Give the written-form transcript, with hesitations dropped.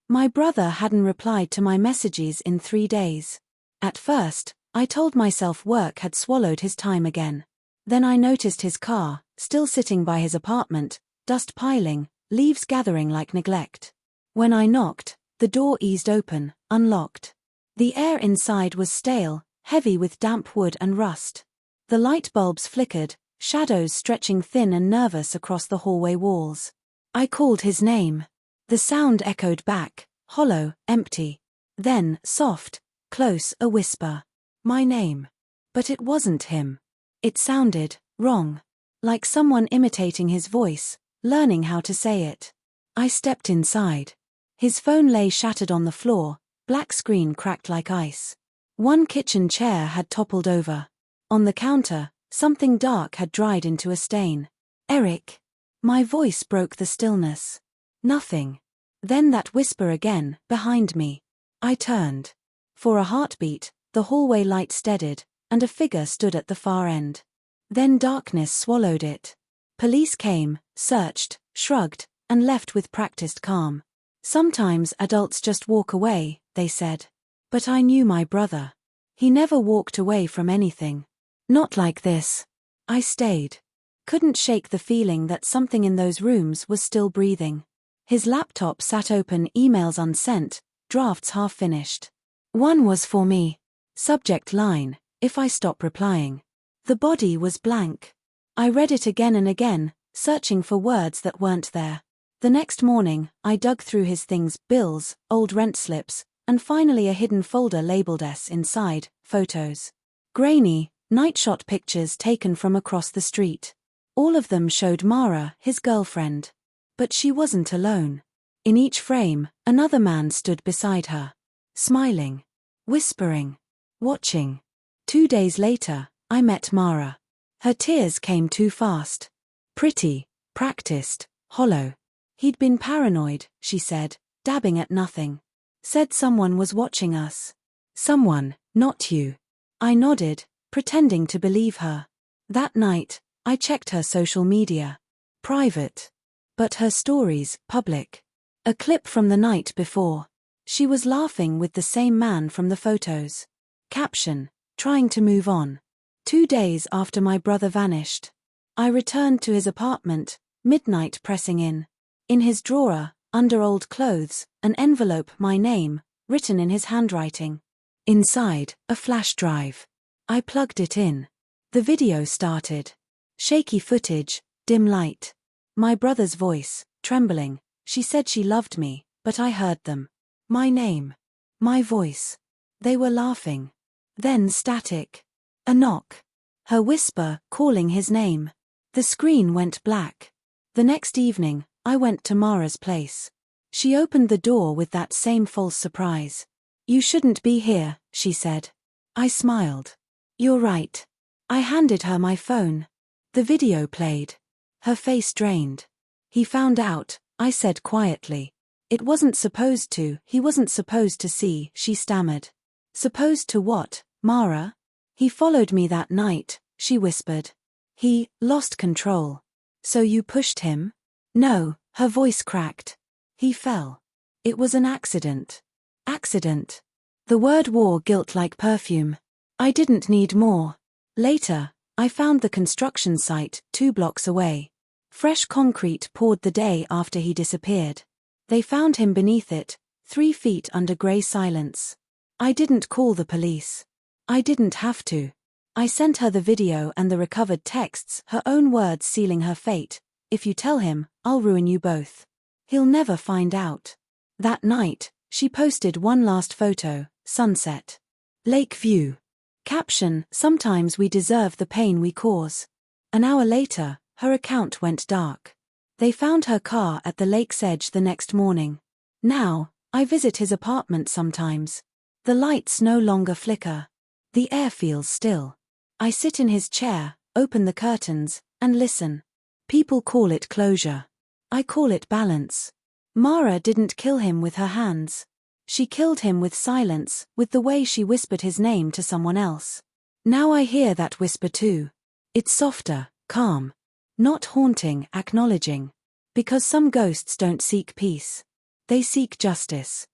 My brother hadn't replied to my messages in 3 days. At first, I told myself work had swallowed his time again. Then I noticed his car, still sitting by his apartment, dust piling, leaves gathering like neglect. When I knocked, the door eased open, unlocked. The air inside was stale, heavy with damp wood and rust. The light bulbs flickered, shadows stretching thin and nervous across the hallway walls. I called his name. The sound echoed back, hollow, empty. Then, soft, close, a whisper. My name. But it wasn't him. It sounded wrong. Like someone imitating his voice, learning how to say it. I stepped inside. His phone lay shattered on the floor, black screen cracked like ice. One kitchen chair had toppled over. On the counter, something dark had dried into a stain. Eric. My voice broke the stillness. Nothing. Then that whisper again, behind me. I turned. For a heartbeat, the hallway light steadied, and a figure stood at the far end. Then darkness swallowed it. Police came, searched, shrugged, and left with practiced calm. Sometimes adults just walk away, they said. But I knew my brother. He never walked away from anything. Not like this. I stayed. Couldn't shake the feeling that something in those rooms was still breathing. His laptop sat open, emails unsent, drafts half finished. One was for me. Subject line, if I stop replying. The body was blank. I read it again and again, searching for words that weren't there. The next morning, I dug through his things, bills, old rent slips, and finally a hidden folder labeled S inside, photos. Grainy, night-shot pictures taken from across the street. All of them showed Mara, his girlfriend. But she wasn't alone. In each frame, another man stood beside her. Smiling. Whispering. Watching. 2 days later, I met Mara. Her tears came too fast. Pretty, practiced, hollow. He'd been paranoid, she said, dabbing at nothing. Said someone was watching us. Someone, not you. I nodded, pretending to believe her. That night, I checked her social media. Private. But her stories, public. A clip from the night before. She was laughing with the same man from the photos. Caption, trying to move on. 2 days after my brother vanished. I returned to his apartment, midnight pressing in. In his drawer, under old clothes, an envelope, my name, written in his handwriting. Inside, a flash drive. I plugged it in. The video started. Shaky footage, dim light. My brother's voice, trembling. She said she loved me, but I heard them. My name. My voice. They were laughing. Then static. A knock. Her whisper, calling his name. The screen went black. The next evening, I went to Mara's place. She opened the door with that same false surprise. You shouldn't be here, she said. I smiled. You're right. I handed her my phone. The video played. Her face drained. He found out, I said quietly. It wasn't supposed to, he wasn't supposed to see, she stammered. Supposed to what, Mara? He followed me that night, she whispered. He lost control. So you pushed him? No, her voice cracked. He fell. It was an accident. Accident. The word wore guilt like perfume. I didn't need more. Later, I found the construction site 2 blocks away. Fresh concrete poured the day after he disappeared. They found him beneath it, 3 feet under grey silence. I didn't call the police. I didn't have to. I sent her the video and the recovered texts, her own words sealing her fate. If you tell him, I'll ruin you both. He'll never find out. That night, she posted one last photo, sunset. Lake view. Caption, sometimes we deserve the pain we cause. An hour later, her account went dark. They found her car at the lake's edge the next morning. Now, I visit his apartment sometimes. The lights no longer flicker. The air feels still. I sit in his chair, open the curtains, and listen. People call it closure. I call it balance. Mara didn't kill him with her hands. She killed him with silence, with the way she whispered his name to someone else. Now I hear that whisper too. It's softer, calm. Not haunting, acknowledging. Because some ghosts don't seek peace. They seek justice.